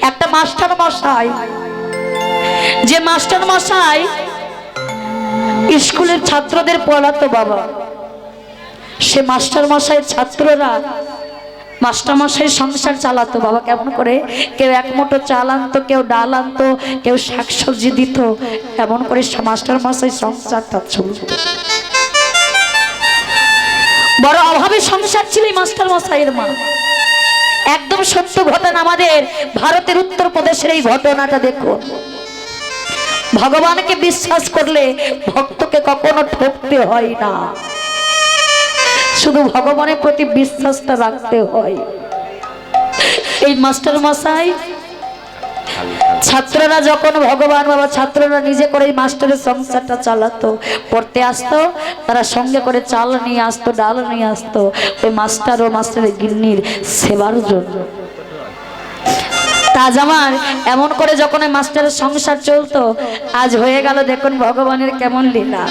একটা মাস্টার মশাই, যে মাস্টার মশাই স্কুলের ছাত্রদের পড়াতো বাবা, সে মাস্টার মশাইয়ের ছাত্ররা মাস্টার মশাই সংসার চালাতো বাবা। কেমন করে? কেউ এক মুঠো চাল আনতো, কেউ ডাল আনতো, কেউ শাকসবজি দিত, এমন করে মাস্টার মশাই সংসারটা চলত। বড় অভাবে সংসার ছিল এই মাস্টার মশাইয়ের মা। একদম সত্য ঘটনা, আমাদের ভারতের উত্তরপ্রদেশের এই ঘটনাটা দেখুন। ভগবানকে বিশ্বাস করলে ভক্তকে কখনো ঠকতে হয় না, শুধু ভগবানের প্রতি বিশ্বাসটা রাখতে হয়। এই মাস্টার মশাই ছাত্ররা যখন ভগবান বাবা, ছাত্ররা নিজে করে মাস্টারের সংসারটা চালাতো, পড়তে আসতো, তারা সঙ্গে করে চাল নিয়ে আসতো, ডাল নিয়ে আসতো ওই মাস্টার ও মাস্টারের গিন্নির সেবার জন্য। তাজ আমার এমন করে যখন ওই মাস্টারের সংসার চলতো, আজ হয়ে গেল দেখুন ভগবানের কেমন লীলা।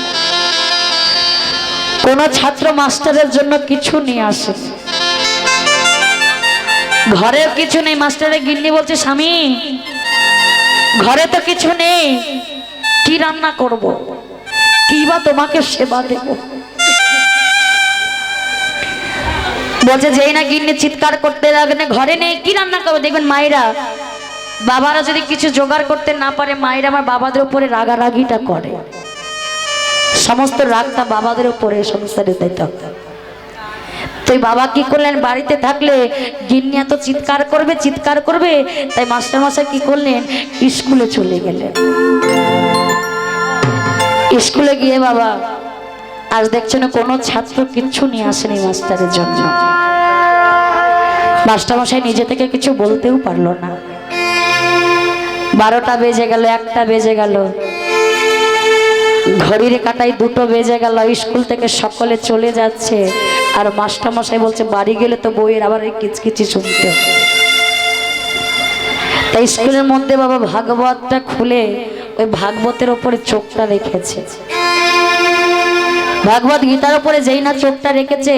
কোন ছাত্র মাস্টারের জন্য কিছু নিয়ে আসে, ঘরেও কিছু নেই, মাস্টারের গিন্নি বলছে স্বামী ঘরে তো কিছু নেই, কি রান্না করব, কি বা তোমাকে সেবা দেব। বলছে যেই না গিন্নি চিৎকার করতে লাগলে ঘরে নেই, কি রান্না করবো। দেখবেন মায়েরা বাবারা যদি কিছু জোগাড় করতে না পারে, মায়েরা আমার বাবাদের উপরে রাগারাগিটা করে, সমস্ত রাগটা বাবাদের উপরে সংসারে দিতে। তো বাবা কি করলেন, বাড়িতে থাকলে গিন্নি এত চিৎকার করবে চিৎকার করবে, তাই মাস্টার মশাই কি করলেন, স্কুলে চলে গেলেন। স্কুলে গিয়ে বাবা আজ দেখছেন কোনো ছাত্র কিচ্ছু নিয়ে আসেনি মাস্টারের জন্য। মাস্টার মশাই নিজে থেকে কিছু বলতেও পারলো না। 12টা বেজে গেল, 1টা বেজে গেল, ঘড়ির কাঁটায় 2টো বেজে গেল, স্কুল থেকে সকলে চলে যাচ্ছে, আর মাস্টার মশাই বলছে বাড়ি গেলে তো বইয়ের আবার এই কিচকিচি শুনতে হবে। তাই স্কুলের মধ্যে বাবা ভাগবতটা খুলে ওই ভাগবতের ওপরে চোখটা রেখেছে। ভাগবত গীতার উপরে যেই না চোখটা রেখেছে,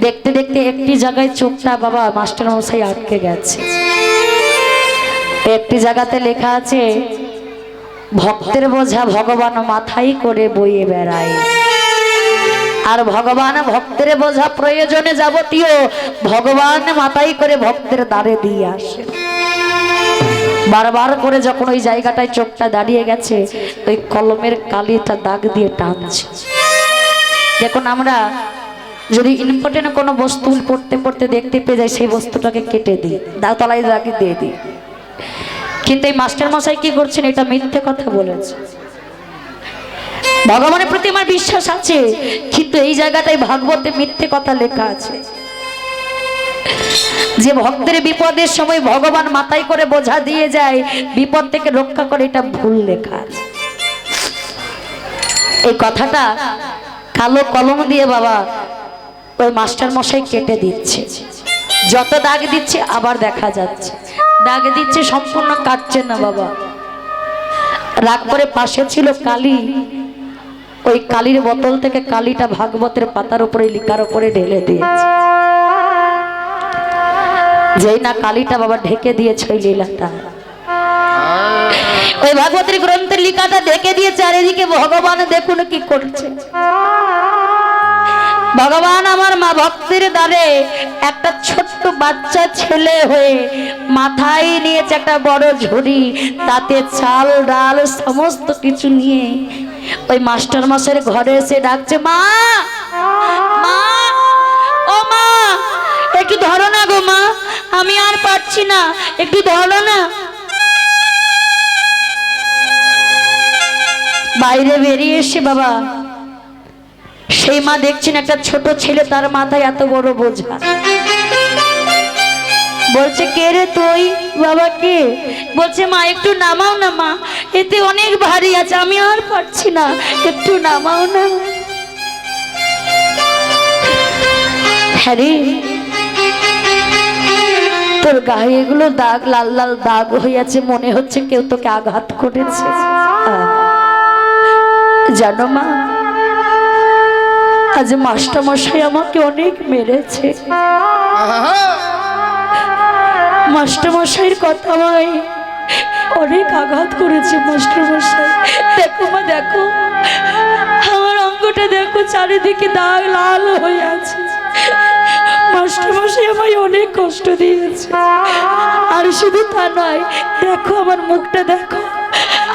দেখতে দেখতে একটি জায়গায় চোখটা বাবা মাস্টার মশাই আটকে গেছে। একটি জায়গাতে লেখা আছে, ভক্তের বোঝা ভগবান মাথায় করে বইয়ে বেড়ায়, আর ভগবান ভক্তের বোঝা প্রয়োজনে যাবতীয় ভগবান মাথায় করে ভক্তের দ্বারে দিয়ে আসে। বারবার করে যখন ওই জায়গাটায় চোখটা দাঁড়িয়ে গেছে, ওই কলমের কালিটা দাগ দিয়ে টানছে। দেখুন আমরা যদি ইম্পর্টেন্ট কোনো বস্তু পড়তে পড়তে দেখতে পেয়ে যাই, সেই বস্তুটাকে কেটে দিই, তলায় দাগে দিয়ে দিই। কিন্তু এই মাস্টার মশাই কি করছেন, এটা মিথ্যে কথা বলেছে। ভগবানের প্রতি আমার বিশ্বাস আছে, কিন্তু এই জায়গাটায় ভাগবতে মিথ্যে কথা লেখা আছে, যে ভক্তের বিপদের সময় ভগবান মাথায় করে বোঝা দিয়ে যায়, বিপদ থেকে রক্ষা করে, এটা ভুল লেখা আছে। এই কথাটা কালো কলম দিয়ে বাবা ওই মাস্টার মশাই কেটে দিচ্ছে। যত দাগ দিচ্ছে আবার দেখা যাচ্ছে, দাগ দিচ্ছে, সম্পূর্ণ কাটছে না বাবা। রাগ করে পাশে ছিল কালি, ওই কালির বোতল থেকে কালিটা ভাগবতের পাতার উপরে লিখার উপরে ঢেলে দিয়েছে। যেই না কালিটা বাবা ঢেকে দিয়েছে ওই লীলাটা, ওই ভাগবতের গ্রন্থের লিখাটা ঢেকে দিয়েছে, আর এদিকে ভগবান দেখুন কি করছে। ভগবান আমার মা ভক্তের দ্বারে একটা ছোট্ট বাচ্চা ছেলে হয়ে মাথায় নিয়েছে একটা বড় ঝুড়ি, তাতে চাল ডাল সমস্ত কিছু নিয়ে ওই মাস্টার মশাইয়ের ঘরে এসে ডাকছে, মা মা, ও মা, একটু ধরো না গো মা, আমি আর পারছি না, একটু ধরো না। বাইরে বেরিয়ে এসে বাবা সেই মা দেখছেন একটা ছোট ছেলে, তার মাথায় এত বড় বোঝা। বলছে কে রে তুই? বাবা কে? বলছে মা একটু নামাও না মা, এতে অনেক ভারী আছে, আমি আর পারছি না, একটু নামাও না। হ্যাঁ রে, তোর গায়ে এগুলো দাগ, লাল লাল দাগ হয়ে আছে, মনে হচ্ছে কেউ তোকে আঘাত করেছে। জানো মা, আজ মাস্টার মশাই আমাকে অনেক মেরেছে, মাস্টারমশাইয়ের কথা আমায় অনেক আঘাত করেছে। মাস্টারমশাই দেখো মা, দেখো আমার অঙ্গটা দেখো, চারিদিকে দাগ লাল হয়ে আছে। মাস্টারমশাই আমায় অনেক কষ্ট দিয়েছে। আর শুধু তা নয়, দেখো আমার মুখটা দেখো,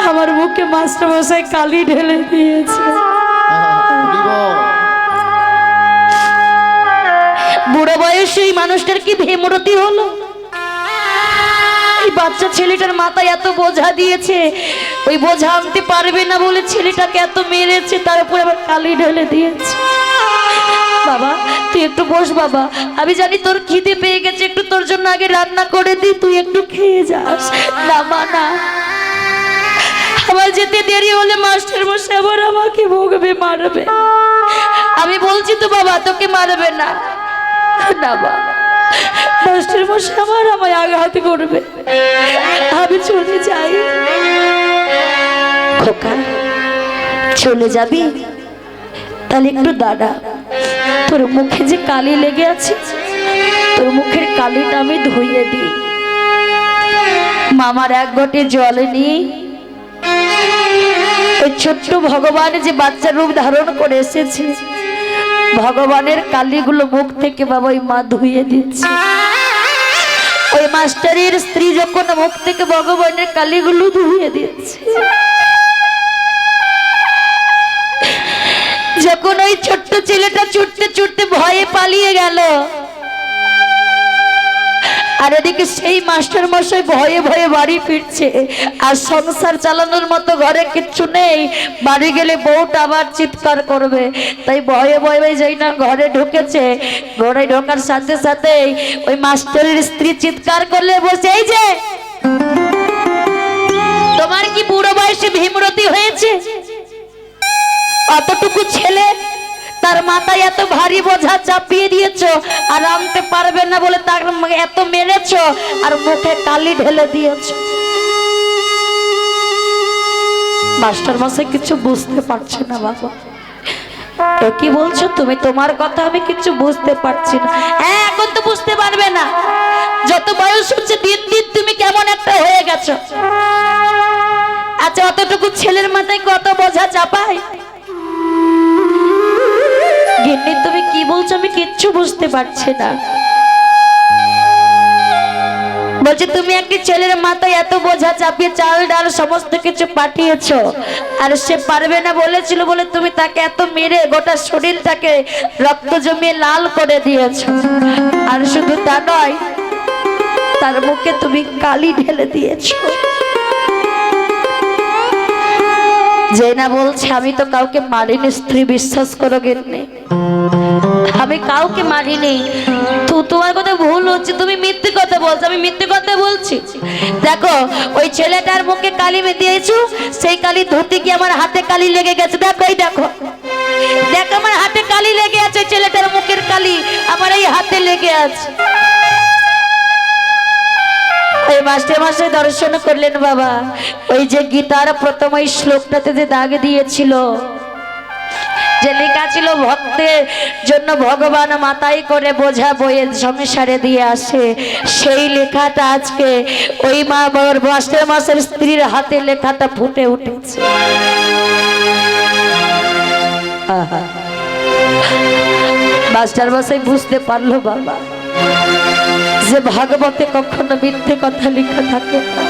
আমার মুখে মাস্টারমশাই কালি ঢেলে দিয়েছে। বুড়ো বয়সে এই মানুষটার কি ভেমরতি হলো? এই বাচ্চা ছেলেটার মাথায় এত বোঝা দিয়েছে, ওই বোঝা আনতে পারবে না বলে ছেলেটাকে এত মেরেছে, তার উপরে আবার কালি ঢেলে দিয়েছে। বাবা তুই একটু বস বাবা, আমি জানি তোর খিদে পেয়ে গেছে, একটু তোর জন্য আগে রান্না করে দি, তুই একটু খেয়ে যাস। না মা না, আমার যেতে দেরি হলে মাস্টারমশাই আবার আমাকে ভোগবে, মারবে। আমি বলছি তো বাবা, তোকে মারবে না। না বাবা, মাস্টারমশাই আবার আমায় আঘাত করবে, আমি চলে যাই। খোকা চলে যাবি? তাহলে একটু দাঁড়া, তোর মুখে যে কালি লেগে আছে, তোর মুখের কালিটা আমি ধুইয়ে দিই। মামার এক ঘটে জলে নিয়ে ওই ছোট্ট ভগবান যে বাচ্চার রূপ ধারণ করে এসেছে, ভগবানের কালিগুলো মুখ থেকে বাবা ওই মা ধুইয়ে দিচ্ছে। ওই মাস্টারের স্ত্রী যখন মুখ থেকে ভগবানের কালিগুলো ধুইয়ে দিচ্ছে, যখন ওই ছোট্ট ছেলেটা ছুটতে ছুটতে ভয়ে পালিয়ে গেল, আর এদিকে সেই মাস্টার মশাই ভয়ে ভয়ে বাড়ি ফিরছে, আর সংসার চালানোর মতো ঘরে কিচ্ছু নেই, বাড়ি গেলে বউটা আবার চিৎকার করবে, তাই ভয়ে ভয়ে যাই না ঘরে ঢুকেছে। ঘরে ঢোকার সাথে সাথে ওই মাস্টারের স্ত্রী চিৎকার করলে বলছে, এই যে তোমার কি বুড়ো বয়সে ভীমরতি হয়েছে? অতটুকু ছেলে, তার মাথায় এত ভারী বোঝা চাপিয়ে দিয়েছো, আর আনতে পারবে না বলে তার এত মেরেছো, আর মুখে কালি ঢেলে দিয়েছো। মাস্টার মশাই কিছু বুঝতে পারছে না। বাবা কি বলছো তুমি? তোমার কথা আমি কিছু বুঝতে পারছি না। হ্যাঁ, এখন তো বুঝতে পারবে না, যত বয়স হচ্ছে দিন দিন তুমি কেমন একটা হয়ে গেছো। আচ্ছা, অতটুকু ছেলের মাথায় কত বোঝা চাপায়? গিন্নি তুমি কি বলছো? আমি কিচ্ছু বুঝতে পারছি না। বলছি তুমি একটি ছেলের মাথায় এত বোঝা চাপিয়ে চাল ডাল সমস্ত কিছু পাঠিয়েছো, আর সে পারবে না বলেছিল বলে তুমি তাকে এত মেরে গোটা শরীরটাকে রক্ত জমিয়ে লাল করে দিয়েছো। আর শুধু তা নয়, তার মুখে তুমি কালি ঢেলে দিয়েছো। যে না বলছে আমি তো কাউকে মারিনি, স্ত্রী বিশ্বাস করো গিন্নি, আমি কাউকে মারিনি। তো তোমার কথা ভুল হচ্ছে, তুমি মিথ্যে কথা বলছো। আমি মিথ্যে কথা বলছি? দেখো ওই ছেলেটার মুখে কালি দিয়েছো, সেই কালি ধুতে গিয়ে আমার হাতে কালি লেগে গেছে। দেখো এই দেখো, দেখো আমার হাতে কালি লেগে আছে, ছেলেটার মুখের কালি আমার এই হাতে লেগে আছে। ওই মাস্টার মশাই দর্শন করলেন বাবা, ওই যে গীতার প্রথম ওই শ্লোকটাতে যে দাগ দিয়েছিল, যে লেখা ছিল ভক্তের জন্য ভগবান মাথায় করে বোঝা বয়ে সংসারে দিয়ে আসে, সেই লেখাটা আজকে ওই মা বাবার মাস্টার মশাইয়ের স্ত্রীর হাতে লেখাটা ফুটে উঠেছে। মাস্টার মশাই বুঝতে পারলো বাবা যে ভাগবতে কখনো মিথ্যে কথা লেখা থাকে না।